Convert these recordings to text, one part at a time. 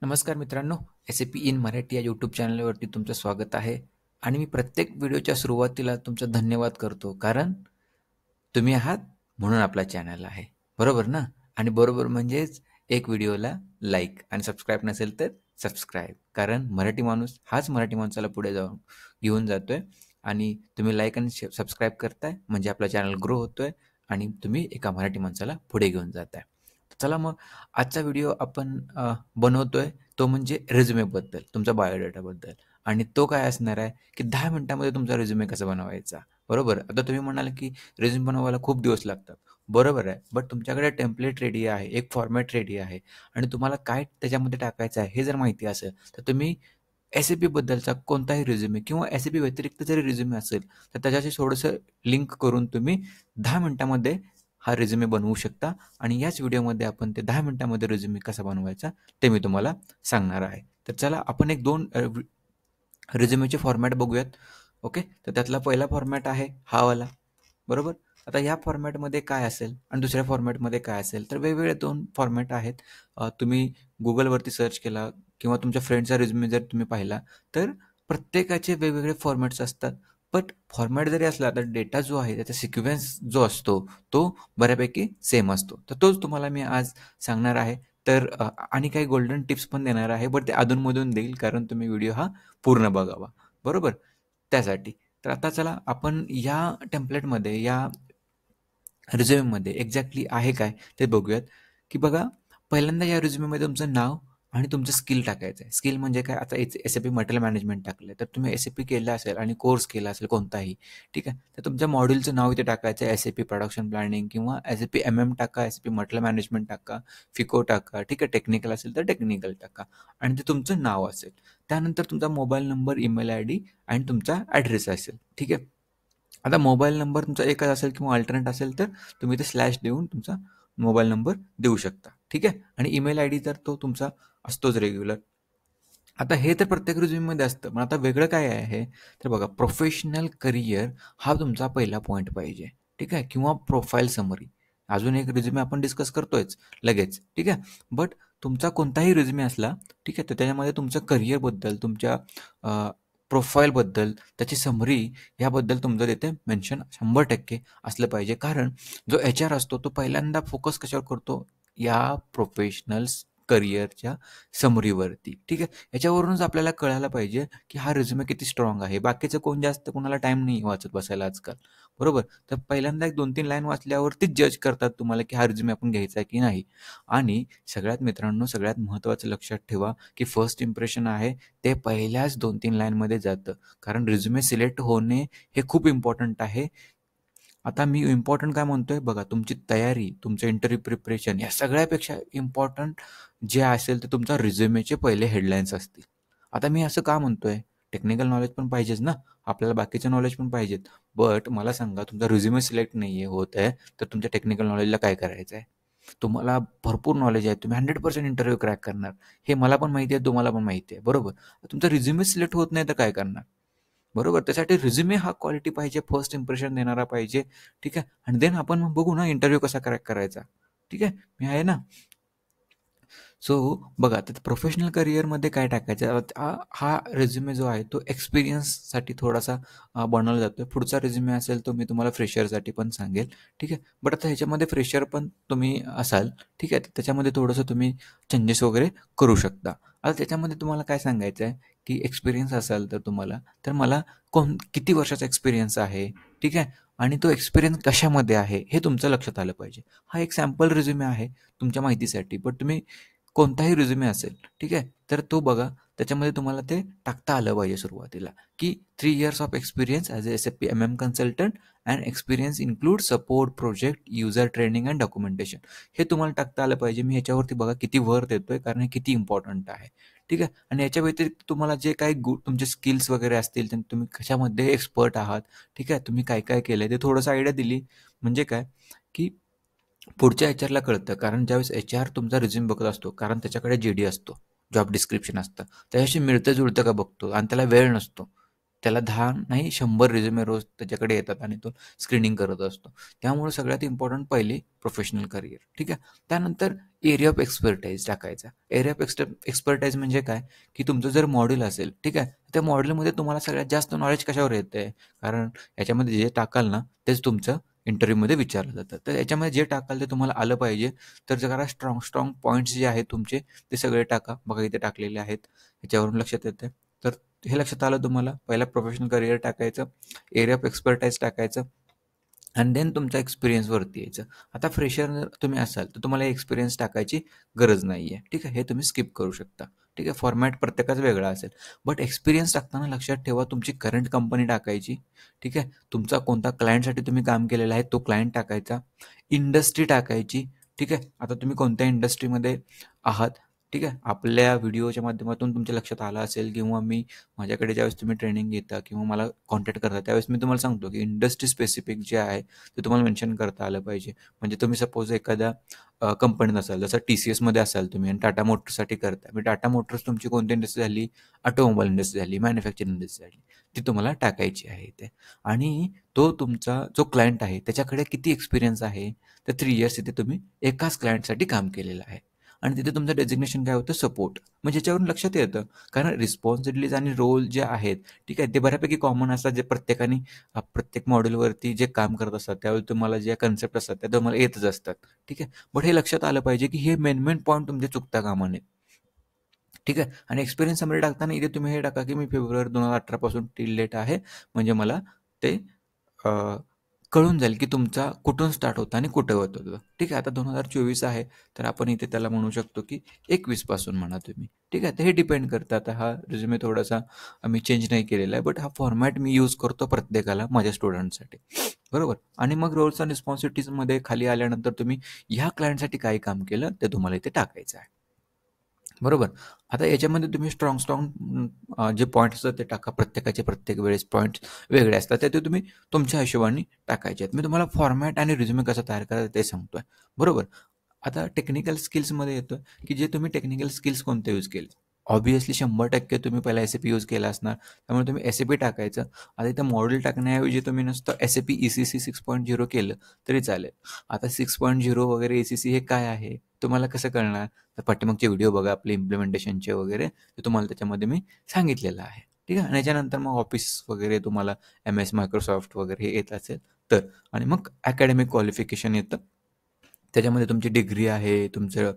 नमस्कार मित्रांनो, SAP in Marathi या यूट्यूब चॅनलवरती तुमचं स्वागत आहे आणि मी प्रत्येक व्हिडिओच्या सुरुवातीला तुमचा धन्यवाद करतो. कारण तुम्ही आहात म्हणून आपला चॅनल आहे. बरोबर ना? आणि बरोबर म्हणजेच एक व्हिडिओला लाईक आणि सबस्क्राईब नसेल तर सबस्क्राईब. कारण मराठी माणूस हाच मराठी माणसाला पुढे जाऊन घेऊन जातोय आणि तुम्ही लाईक आणि सबस्क्राईब करताय म्हणजे आपला चॅनल ग्रो होतोय आणि तुम्ही एका मराठी माणसाला पुढे घेऊन जाताय. चला मग आजचा व्हिडिओ आपण बनवतोय तो म्हणजे रिझ्यूमेबद्दल, तुमच्या बायोडेटाबद्दल आणि तो काय असणार आहे, की 10 मिनिटामध्ये तुमचा रिझ्यूमे कसा बनवायचा, बरोबर? आता तुम्ही म्हणाल, की रिझ्यूम बनवायला खूप दिवस लागतात. बरोबर आहे. बट तुमच्याकडे टेम्प्लेट रेडी आहे, एक फॉर्मॅट रेडी आहे आणि तुम्हाला काय त्याच्यामध्ये टाकायचं आहे हे जर माहिती असेल, तर तुम्ही SAP बद्दलचा कोणताही रिझ्यूमे किंवा SAP व्यतिरिक्त जरी रिझ्यूमे असेल, तर त्याच्याशी थोडंसं लिंक करून तुम्ही 10 मिनिटामध्ये हा रिझ्यूमे बनवू शकता आणि याच व्हिडिओमध्ये आपण ते 10 मिनिटामध्ये रिझ्यूमे कसा बनवायचा ते मी तुम्हाला सांगणार आहे. तर चला आपण एक 2 रिझ्यूमेचे फॉर्मॅट बघूयात. ओके. तर त्यातला पहिला फॉर्मॅट आहे हा वाला. बरोबर. आता या फॉर्मॅटमध्ये काय असेल आणि दुसऱ्या फॉर्मॅटमध्ये काय असेल तर वेगवेगळे 2 फॉर्मॅट आहेत. तुम्ही गुगलवरती सर्च केला किंवा तुमच्या फ्रेंडचा रिझ्यूमे जर तुम्ही पाहिला तर प्रत्येकाचे वेगवेगळे फॉर्मॅट्स असतात. बट फॉर्मॅट जरी असला तर डेटा जो आहे त्याचा सिक्वेन्स जो असतो तो बऱ्यापैकी सेम असतो. तर तोच तुम्हाला मी आज सांगणार आहे. तर आणि काही गोल्डन टिप्स पण देणार आहे. बट ते अधूनमधून देईल कारण तुम्ही व्हिडिओ हा पूर्ण बघावा. बरोबर? त्यासाठी. तर आता चला आपण या टेम्प्लेटमध्ये या रिझ्यूममध्ये एक्झॅक्टली आहे काय ते बघूयात, की बघा पहिल्यांदा या रिझ्यूममध्ये तुमचं नाव आणि तुमचं स्किल टाकायचं आहे. स्किल म्हणजे काय आता SAP मटेरियल मॅनेजमेंट टाकलं तर तुम्ही SAP केलं असेल आणि कोर्स केला असेल कोणताही, ठीक आहे. तर तुमच्या मॉड्यूलचं नाव इथे टाकायचं आहे. SAP प्रोडक्शन प्लॅनिंग किंवा SAP टाका, SAP मटेरियल मॅनेजमेंट टाका, FICO टाका, ठीक आहे. टेक्निकल असेल तर टेक्निकल टाका आणि ते तुमचं नाव असेल. त्यानंतर तुमचा मोबाईल नंबर, ईमेल आयडी आणि तुमचा ॲड्रेस असेल, ठीक आहे. आता मोबाईल नंबर तुमचा एकच असेल किंवा अल्टरनेट असेल तर तुम्ही ते स्लॅश देऊन तुमचा मोबाईल नंबर देऊ शकता, ठीक आहे. आणि ईमेल आयडी तर तो तुमचा असतोच रेग्युलर. आता हे तर प्रत्येक रिझ्यूममध्ये असतं. पण आता वेगळं काय आहे तर बघा प्रोफेशनल करियर हा तुमचा पहिला पॉईंट पाहिजे, ठीक आहे. किंवा प्रोफाईल समरी. अजून एक रिझ्यूमे आपण डिस्कस करतोयच लगेच, ठीक आहे. बट तुमचा कोणताही रिझ्यूमे असला, ठीक आहे, तर त्याच्यामध्ये तुमचं करिअरबद्दल, तुमच्या प्रोफाईलबद्दल, त्याची समरी याबद्दल तुमचं तिथे मेन्शन 100% असलं पाहिजे. कारण जो HR असतो तो पहिल्यांदा फोकस कशावर करतो? या प्रोफेशनल्स करिअरच्या समरीवरती, ठीक आहे. याच्यावरूनच आपल्याला कळायला पाहिजे, की हा रिझ्यूमे किती स्ट्राँग आहे. बाकीचं कोण जास्त कोणाला टाईम नाही वाचत बसायला आजकाल, बरोबर? तर पहिल्यांदा एक 2-3 लाईन वाचल्यावरतीच जज करतात तुम्हाला, की हा रिझ्यूमे आपण घ्यायचा आहे की नाही. आणि सगळ्यात मित्रांनो, सगळ्यात महत्त्वाचं लक्षात ठेवा, की फर्स्ट इम्प्रेशन आहे ते पहिल्याच 2-3 लाईनमध्ये जातं. कारण रिझ्यूमे सिलेक्ट होणे हे खूप इम्पॉर्टंट आहे. आता मी इम्पॉर्टंट काय म्हणतोय बघा, तुमची तयारी, तुमचं इंटरव्ह्यू प्रिपरेशन या सगळ्यापेक्षा इम्पॉर्टंट जे असेल ते तुमचा रिझ्युमेचे पहिले हेडलाईन्स असतील. आता मी असं का म्हणतोय? टेक्निकल नॉलेज पण पाहिजेच ना, आपल्याला बाकीचं नॉलेज पण पाहिजेत. बट मला सांगा तुमचा रिझ्युमे सिलेक्ट नाही होत आहे, तर तुमच्या टेक्निकल नॉलेजला काय करायचं आहे? तुम्हाला भरपूर नॉलेज आहे, तुम्ही 100% इंटरव्ह्यू क्रॅक करणार. हे मला पण माहिती आहे, तुम्हाला पण माहिती आहे, बरोबर? तुमचा रिझ्युमे सिलेक्ट होत नाही तर काय करणार? बरोबर. त्यासाठी रिझ्युमे हा क्वालिटी पाहिजे, फर्स्ट इम्प्रेशन देणारा पाहिजे, ठीक आहे. आणि देन आपण मग बघू ना इंटरव्ह्यू कसा क्रॅक करायचा, ठीक आहे. मी आहे ना. सो बघा आता प्रोफेशनल करिअरमध्ये काय टाकायचं हा रिझ्युमे जो आहे तो एक्सपिरियन्ससाठी थोडासा बनवला जातो. पुढचा रिझ्युमे असेल तो मी तुम्हाला फ्रेशरसाठी पण सांगेल, ठीक आहे. बट आता ह्याच्यामध्ये फ्रेशर पण तुम्ही असाल, ठीक आहे. तर त्याच्यामध्ये थोडंसं तुम्ही चेंजेस वगैरे करू शकता. आता त्याच्यामध्ये तुम्हाला काय सांगायचं आहे, की एक्सपिरियन्स असाल तर तुम्हाला, तर मला किती वर्षाचा एक्सपिरियन्स आहे, ठीक आहे. आणि तो एक्सपिरियन्स कशामध्ये आहे हे तुमचं लक्षात आलं पाहिजे. हा एक सॅम्पल रिझ्युमे आहे तुमच्या माहितीसाठी. बट तुम्ही कोणताही रिझ्युमे असेल, ठीक आहे. तर तो बघा त्याच्यामध्ये तुम्हाला ते टाकता आलं पाहिजे सुरुवातीला, की 3 years of experience as a SAP consultant and experience include support, project, user training and documentation. हे तुम्हाला टाकता आलं पाहिजे. मी ह्याच्यावरती बघा किती भर देतोय कारण हे किती इम्पॉर्टंट आहे, ठीक आहे. आणि याच्या व्यतिरिक्त तुम्हाला जे काही तुमचे स्किल्स वगैरे असतील, तर तुम्ही कशामध्ये एक्सपर्ट आहात, ठीक आहे. तुम्ही काय काय केलंय ते थोडंसं आयडिया दिली म्हणजे काय, की पुढच्या एचआरला कळतं. कारण ज्यावेळेस HR तुमचा रिझ्यूम बघत असतो, कारण त्याच्याकडे JD असतो, जॉब डिस्क्रिप्शन असतं. त्याच्याशी मिळतं-जुळतं का बघतो आणि त्याला वेळ नसतो. त्याला 10 नाही 100 रिझ्युमे रोज त्याच्याकडे येतात आणि तो स्क्रीनिंग करत असतो. त्यामुळे सगळ्यात इम्पॉर्टंट पहिली प्रोफेशनल करिअर, ठीक आहे. त्यानंतर एरिया ऑफ एक्सपर्टाईज टाकायचा. एरिया ऑफ एक्सपर्टाईज म्हणजे काय, की तुमचं जर मॉड्यूल असेल, ठीक आहे, त्या मॉड्यूलमध्ये तुम्हाला सगळ्यात जास्त नॉलेज कशावर येतंय? कारण याच्यामध्ये जे टाकाल ना, तेच तुमचं इंटरव्ह्यूमध्ये विचारलं जातं. तर याच्यामध्ये जे टाकाल ते तुम्हाला आलं पाहिजे. तर जरा स्ट्राँग पॉईंट्स जे आहेत तुमचे, ते सगळे टाका. बघा इथे टाकलेले आहेत. ह्याच्यावरून लक्षात येतंय. तर हे लक्षात आलं तुम्हाला. पहिला प्रोफेशनल करिअर टाकायचं, एरिया ऑफ एक्सपर्टाईज टाकायचं आणि देन तुमच्या एक्सपिरियन्सवरती यायचं. आता फ्रेशर जर तुम्ही असाल तर तुम्हाला एक्सपिरियन्स टाकायची गरज नाही आहे, ठीक आहे. हे तुम्ही स्किप करू शकता, ठीक आहे. फॉर्मॅट प्रत्येकाचा वेगळा असेल. बट एक्सपिरियन्स टाकताना लक्षात ठेवा तुमची करंट कंपनी टाकायची, ठीक आहे. तुमचा कोणता क्लायंटसाठी तुम्ही काम केलेलं आहे तो क्लायंट टाकायचा, इंडस्ट्री टाकायची, ठीक आहे. आता तुम्ही कोणत्या इंडस्ट्रीमध्ये आहात, ठीक आहे. आपल्या व्हिडिओच्या माध्यमातून तुमच्या लक्षात आलं असेल किंवा माझ्याकडे ज्यावेळेस तुम्ही ट्रेनिंग घेता किंवा मला कॉन्टॅक्ट करता त्यावेळेस मी तुम्हाला सांगतो की इंडस्ट्री स्पेसिफिक जे आहे ते तुम्हाला मेन्शन करता आलं पाहिजे. म्हणजे तुम्ही सपोज एखाद्या कंपनीत असाल, जसं TCSमध्ये असाल तुम्ही आणि टाटा मोटर्ससाठी करता. मी टाटा मोटर्स तुमची कोणती इंडस्ट्री झाली? ऑटोमोबाईल इंडस्ट्री झाली, मॅन्युफॅक्चरिंग इंडस्ट्री झाली. ती तुम्हाला टाकायची आहे इथे. आणि तो तुमचा जो क्लायंट आहे त्याच्याकडे किती एक्सपिरियन्स आहे? तर 3 इयर्स इथे तुम्ही एकाच क्लायंटसाठी काम केलेलं आहे. आणि तिथे तुमचं डेझिग्नेशन काय होतं? सपोर्ट. म्हणजे याच्यावरून लक्षात येतं. कारण रिस्पॉन्सिबिलिटीज आणि रोल जे आहेत, ठीक आहे, ते बऱ्यापैकी कॉमन असतात. जे प्रत्येकाने प्रत्येक मॉड्यूलवरती जे काम करत असतात त्यावेळी तुम्हाला ज्या कन्सेप्ट असतात त्या तुम्हाला येतच असतात, ठीक आहे. बट हे लक्षात आलं पाहिजे की हे मेन पॉईंट तुमचे चुकता कामा नये, ठीक आहे. आणि एक्सपिरियन्स समरी टाकताना इथे तुम्ही हे टाका की मी फेब्रुवारी 2018 पासून टिल डेट आहे. म्हणजे मला ते अ, कळून जाईल की तुमचा कुठून स्टार्ट होतं आणि कुठं होत होतं, ठीक आहे. आता 2024 आहे तर आपण इथे त्याला म्हणू शकतो की 21 पासून म्हणा तुम्ही, ठीक आहे. तर हे डिपेंड करतं. आता हा रिझ्युमे थोडासा मी चेंज नाही केलेला आहे, बट हा फॉर्मॅट मी यूज करतो प्रत्येकाला माझ्या स्टुडंटसाठी, बरोबर. आणि मग रोल्स अँड रिस्पॉन्सिबिलिटीजमध्ये खाली आल्यानंतर तुम्ही ह्या क्लायंटसाठी काय काम केलं ते तुम्हाला इथे टाकायचं आहे, बरोबर. आता याच्यामध्ये तुम्ही जे पॉईंट्स असतात ते टाका. प्रत्येकाचे प्रत्येक वेळेस पॉईंट्स वेगळे असतात. ते तुम्ही तुमच्या हिशोबाने टाकायचे आहेत. मी तुम्हाला फॉर्मॅट आणि रिझ्युमे कसा तयार करायचा ते सांगतोय, बरोबर. आता टेक्निकल स्किल्समध्ये येतं की जे तुम्ही टेक्निकल स्किल्स कोणते यूज केले. ऑब्व्हियसली 100% तुम्ही पहिला SAP यूज केला असणार. त्यामुळे तुम्ही SAP टाकायचं. आता इथं मॉड्यूल टाकण्याऐवजी तुम्ही नुसतं SAP ECC 6.0 केलं तरी चालेल. आता 6.0 वगैरे ECC हे काय आहे? तुम्हाला कसं कळणार? तर पाठीमागचे व्हिडिओ बघा आपले इम्प्लिमेंटेशनचे वगैरे, ते तुम्हाला त्याच्यामध्ये मी सांगितलेलं आहे, ठीक आहे. आणि याच्यानंतर मग ऑफिस वगैरे तुम्हाला MS मायक्रोसॉफ्ट वगैरे हे येत असेल तर. आणि मग अकॅडमिक क्वालिफिकेशन येतं. त्याच्यामध्ये तुमची डिग्री आहे, तुमचं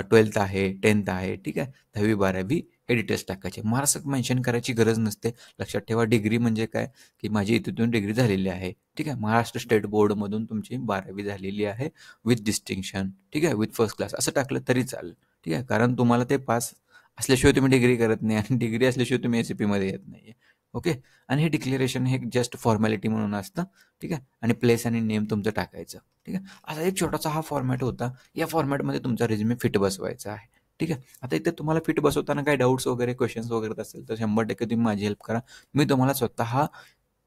12th आहे, 10th आहे, ठीक आहे. 10वी 12वी हे डिटेल्स टाकायचे. मार्क्स मेन्शन करायची गरज नसते. लक्षात ठेवा डिग्री म्हणजे काय, की माझी इथून डिग्री झालेली आहे, ठीक आहे. महाराष्ट्र स्टेट बोर्डमधून तुमची 12वी झालेली आहे विथ डिस्टिंक्शन, ठीक आहे, विथ फर्स्ट क्लास असं टाकलं तरी चालेल, ठीक आहे. कारण तुम्हाला ते पास असल्याशिवाय तुम्ही डिग्री करत नाही आणि डिग्री असल्याशिवाय तुम्ही SAPमध्ये येत नाही आहे, ओके. आणि हे डिक्लेरेशन हे जस्ट फॉर्मॅलिटी म्हणून असतं, ठीक आहे. आणि प्लेस आणि नेम तुमचं टाकायचं, ठीक आहे. असा एक छोटासा हा फॉर्मॅट होता. या फॉर्मॅटमध्ये तुमचा रिझ्युमे फिट बसवायचा आहे, ठीक आहे. आता इथे तुम्हाला फिट बसवताना काही डाऊट्स वगैरे क्वेश्चन्स वगैरे असेल तर 100% तुम्ही माझी हेल्प करा. मी तुम्हाला स्वतः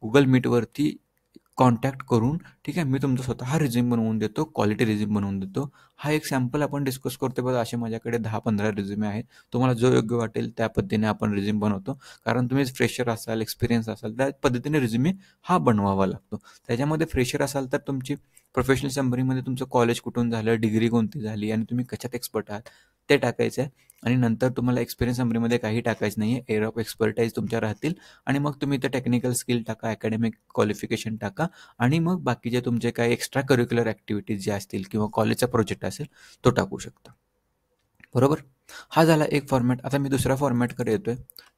Google मीटवरती कॉन्टॅक्ट करून, ठीक आहे, मी तुमचा स्वतः रिझ्यूम बनवून देतो, क्वालिटी रिझ्यूम बनवून देतो. हा एक सॅम्पल आपण डिस्कस करतो बघा. असे माझ्याकडे 10-15 रिझ्यूमे आहेत. तुम्हाला जो योग्य वाटेल त्या पद्धतीने आपण रिझ्यूम बनवतो. कारण तुम्ही फ्रेशर असाल, एक्सपिरियन्स असाल त्या पद्धतीने रिझ्यूमे हा बनवावा लागतो. त्याच्यामध्ये फ्रेशर असाल तर तुमची प्रोफेशनल समरीमध्ये तुमचं कॉलेज कुठून झालं, डिग्री कोणती झाली आणि तुम्ही कशात एक्सपर्ट आहात ते टाकायचं आहे. आणि नंतर तुम्हाला एक्सपिरियन्स समरीमध्ये काही टाकायचं नाही आहे. एरिया ऑफ एक्सपर्टाईज तुमच्या राहतील. आणि मग तुम्ही इथं टेक्निकल स्किल टाका, अकॅडमिक क्वालिफिकेशन टाका आणि मग बाकीचे तुमचे काही एक्स्ट्रा करिक्युलर ॲक्टिव्हिटीज ज्या असतील किंवा कॉलेजचा प्रोजेक्ट असेल तो टाकू शकता, बरोबर. हा झाला एक फॉर्मॅट. आता मी दुसऱ्या फॉर्मॅटकडे येतोय,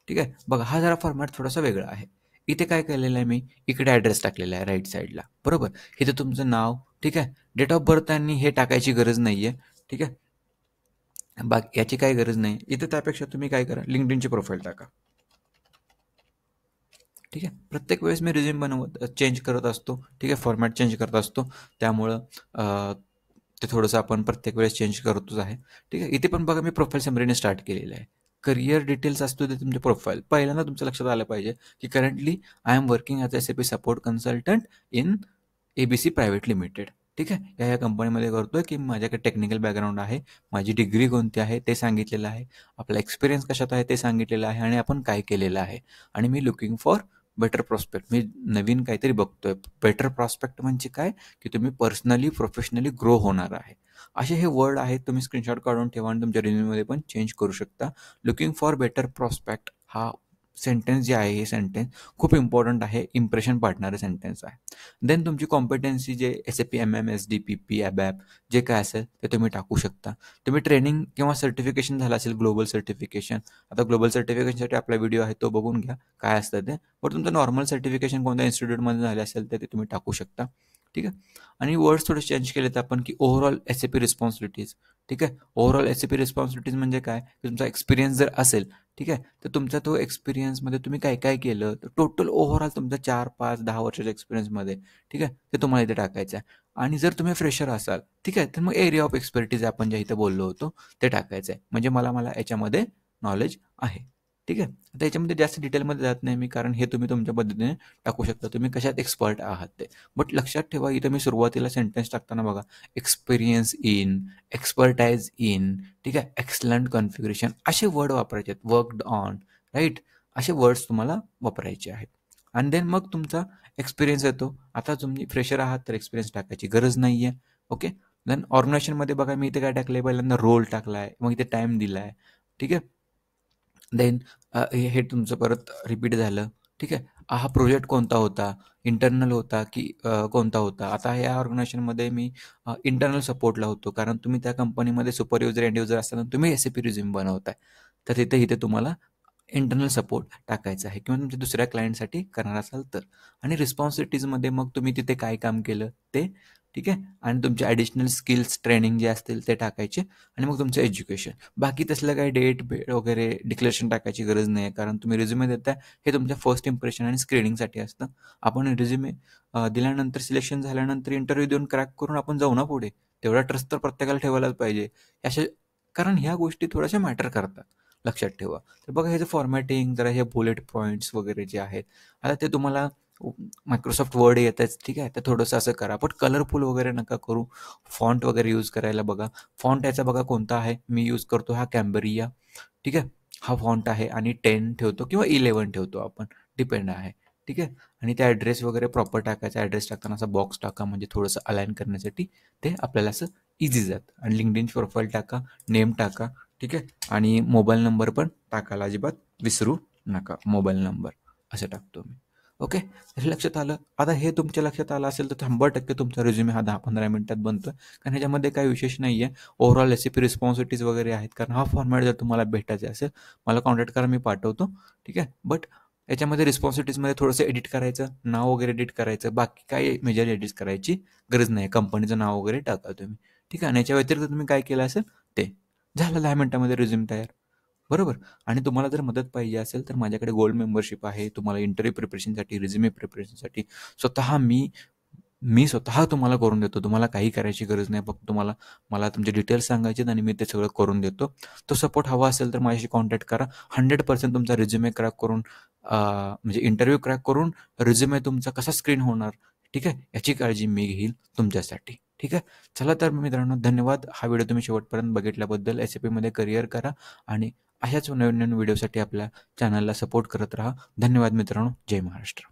ठीक आहे. बघा हा जरा फॉर्मॅट थोडासा वेगळा आहे. इथे काय केलेलं आहे मी, इकडे ॲड्रेस टाकलेला आहे राईट साईडला, बरोबर. इथे तुमचं नाव, ठीक आहे, डेट ऑफ बर्थ आणि हे टाकायची गरज नाही आहे, ठीक आहे. बाकी याची काही गरज नाही इथे. त्यापेक्षा तुम्ही काय करा, लिंक्डइनची प्रोफाईल टाका, ठीक आहे. प्रत्येक वेळेस मी रिझ्यूम चेंज करत असतो, ठीक आहे, फॉर्मॅट चेंज करत असतो. त्यामुळं ते थोडंसं आपण प्रत्येक वेळेस चेंज करतोच आहे, ठीक आहे. इथे पण बघा मी प्रोफाईल समरीने स्टार्ट केलेलं आहे. करिअर डिटेल्स असतो ते तुमचे प्रोफाईल. पहिल्यांदा तुमच्या लक्षात आलं पाहिजे की currently I am working as SAP support consultant in ABC private limited, ठीक आहे. या कंपनीमध्ये करतोय की माझ्याकडे टेक्निकल बॅकग्राऊंड आहे, माझी डिग्री कोणती आहे ते सांगितलेलं आहे, आपला एक्सपिरियन्स कशात आहे ते सांगितलेलं आहे आणि आपण काय केलेलं आहे. आणि मी लुकिंग फॉर बेटर प्रॉस्पेक्ट मी नवीन काहीतरी बघतोय. बेटर प्रॉस्पेक्ट म्हणजे काय, की तुम्ही पर्सनली, प्रोफेशनली ग्रो होणार आहे. असे हे वर्ड आहेत. तुम्ही स्क्रीनशॉट काढून ठेवा आणि तुमच्या रिझ्यूममध्ये पण चेंज करू शकता. लुकिंग फॉर बेटर प्रॉस्पेक्ट हा सेंटेन्स जे आहे, हे सेंटेन्स खूप इम्पॉर्टंट आहे. इम्प्रेशन पाडणारं सेंटेन्स आहे. देन तुमची कॉम्पिटन्सी जे SAP MM, SDPP, ABAP जे काय असेल ते तुम्ही टाकू शकता. तुम्ही ट्रेनिंग किंवा सर्टिफिकेशन झालं असेल, ग्लोबल सर्टिफिकेशन. आता ग्लोबल सर्टिफिकेशनसाठी आपला व्हिडिओ आहे, तो बघून घ्या काय असतं ते. पण तुमचं नॉर्मल सर्टिफिकेशन कोणत्या इन्स्टिट्यूटमध्ये झाले असेल तर ते तुम्ही टाकू शकता. ठीक आहे. आणि वर्ड्स थोडे चेंज केलेत आपण, की ओव्हरऑल SAP रिस्पॉन्सिबिलिटीज. ठीक आहे. ओव्हरऑल SAP रिस्पॉन्सिबिलिटीज म्हणजे काय, की तुमचा एक्सपिरियन्स जर असेल, ठीक आहे, तर तुमचा तो एक्सपिरियन्समध्ये तुम्ही काय काय केलं, तर टोटल ओव्हरऑल तुमचा 4, 5, 10 वर्षाच्या एक्सपिरियन्समध्ये, ठीक आहे, ते तुम्हाला इथे टाकायचं आहे. आणि जर तुम्ही फ्रेशर असाल, ठीक आहे, तर मग एरिया ऑफ एक्सपर्टीज आपण ज्या इथे बोललो होतो ते टाकायचं आहे. म्हणजे मला मला याच्यामध्ये नॉलेज आहे. ठीक आहे. आता याच्यामध्ये जास्त डिटेलमध्ये जात नाही मी, कारण हे तुम्ही तुमच्या पद्धतीने टाकू शकता. तुम्ही कशात एक्सपर्ट आहात ते. बट लक्षात ठेवा, इथं मी सुरुवातीला सेंटेन्स टाकताना बघा, एक्सपिरियन्स इन, एक्सपर्टाइज इन, ठीक आहे, एक्सलंट कॉन्फिगरेशन असे वर्ड वापरायचे आहेत. वर्कड ऑन, राईट, असे वर्ड्स तुम्हाला वापरायचे आहेत. आणि देन मग तुमचा एक्सपिरियन्स येतो. आता तुम्ही फ्रेशर आहात तर एक्सपिरियन्स टाकायची गरज नाही आहे. ओके. देन ऑर्गनायझेशनमध्ये बघा, मी इथे काय टाकलं आहे, पहिल्यांदा रोल टाकला आहे, मग इथे टाईम दिला आहे. ठीक आहे. देन हे तुमचं परत रिपीट झालं. ठीक आहे. हा प्रोजेक्ट कोणता होता, इंटरनल होता की कोणता होता. आता या ऑर्गनायझेशनमध्ये मी इंटरनल सपोर्टला होतो, कारण तुम्ही त्या कंपनीमध्ये सुपर युजर, एंड युजर असताना तुम्ही SAP रिझ्यूम बनवताय. तर तिथे इथे तुम्हाला इंटरनल सपोर्ट टाकायचा आहे, किंवा तुमच्या दुसऱ्या क्लायंटसाठी करणार असाल तर. आणि रिस्पॉन्सिबिलिटीजमध्ये मग तुम्ही तिथे काय काम केलं ते, ठीक आहे, आणि तुमचे ॲडिशनल स्किल्स, ट्रेनिंग जे असतील ते टाकायचे. आणि मग तुमचं एज्युकेशन. बाकी तसलं काही डेट वगैरे डिक्लेरेशन टाकायची गरज नाही आहे, कारण तुम्ही रिझ्युमे देताय हे तुमच्या फर्स्ट इम्प्रेशन आणि स्क्रीनिंगसाठी असतं. आपण रिझ्युमे दिल्यानंतर, सिलेक्शन झाल्यानंतर इंटरव्ह्यू देऊन क्रॅक करून आपण जाऊ ना पुढे. तेवढा ट्रस्ट तर प्रत्येकाला ठेवायलाच पाहिजे. अशा, कारण ह्या गोष्टी थोड्याशा मॅटर करतात. लक्षात ठेवा. तर बघा, ह्याचं फॉर्मॅटिंग, जरा हे बुलेट पॉईंट्स वगैरे जे आहेत, आता ते तुम्हाला मायक्रोसॉफ्ट वर्ड येतच, ठीक आहे, तर थोडंसं असं करा. पण कलरफुल वगैरे नका करू. फॉन्ट वगैरे यूज करायला बघा. फॉन्ट याचा बघा कोणता आहे, मी यूज करतो हा कॅम्बरिया. ठीक आहे. हा फॉन्ट आहे, आणि 10 ठेवतो किंवा 11 ठेवतो आपण, डिपेंड आहे. ठीक आहे. आणि त्या ॲड्रेस वगैरे प्रॉपर टाकायचा. ॲड्रेस टाकताना असा बॉक्स टाका, म्हणजे थोडंसं अलाइन करण्यासाठी ते आपल्याला असं इझी जातं. आणि लिंक्डइन प्रोफाईल टाका, नेम टाका, ठीक आहे, आणि मोबाईल नंबर पण टाकायला अजिबात विसरू नका. मोबाईल नंबर असं टाकतो मी. ओके. हे लक्षात आलं. आता हे तुमच्या लक्षात आलं असेल तर 100% तुमचा रिझ्युमे हा 10-15 मिनिटात बनतो. कारण ह्याच्यामध्ये काही विशेष नाही आहे. ओव्हरऑल SAP रिस्पॉन्सिबिलिटीज वगैरे आहेत. कारण हा फॉर्मॅट जर तुम्हाला भेटायचा असेल, मला कॉन्टॅक्ट करा, मी पाठवतो. ठीक आहे. बट याच्यामध्ये रिस्पॉन्सिबिलिटीजमध्ये थोडंसं एडिट करायचं, नाव वगैरे एडिट करायचं. बाकी काही मेजर एडिट करायची गरज नाही. कंपनीचं नाव वगैरे टाका तुम्ही. ठीक आहे. आणि याच्या व्यतिरिक्त तुम्ही काय केलं असेल ते. झालं 10 मिनिटामध्ये रिझ्यूम तयार. बरोबर. आणि तुम्हाला जर मदत पाहिजे असेल तर माझ्याकडे गोल्ड मेंबरशिप आहे. तुम्हाला इंटरव्ह्यू प्रिपरेशनसाठी, रिझ्युमे प्रिपरेशनसाठी स्वतः मी स्वतः तुम्हाला करून देतो. तुम्हाला काही करायची गरज नाही. फक्त तुम्हाला मला तुमचे डिटेल्स सांगायचे आहेत आणि मी ते सगळं करून देतो. तो सपोर्ट हवा असेल तर माझ्याशी कॉन्टॅक्ट करा. 100% तुमचा रिझ्युमे क्रॅक करून, म्हणजे इंटरव्ह्यू क्रॅक करून रिझ्युमे तुमचा कसा स्क्रीन होणार, ठीक आहे, याची काळजी मी घेईल तुमच्यासाठी. ठीक आहे. चला तर मित्रांनो, धन्यवाद. हा व्हिडिओ तुम्ही शेवटपर्यंत बघितल्याबद्दल. SAPमध्ये करिअर करा आणि अशाच नवीन नवीन व्हिडिओसाठी आपल्या चॅनलला सपोर्ट करत राहा. धन्यवाद मित्रांनो. जय महाराष्ट्र.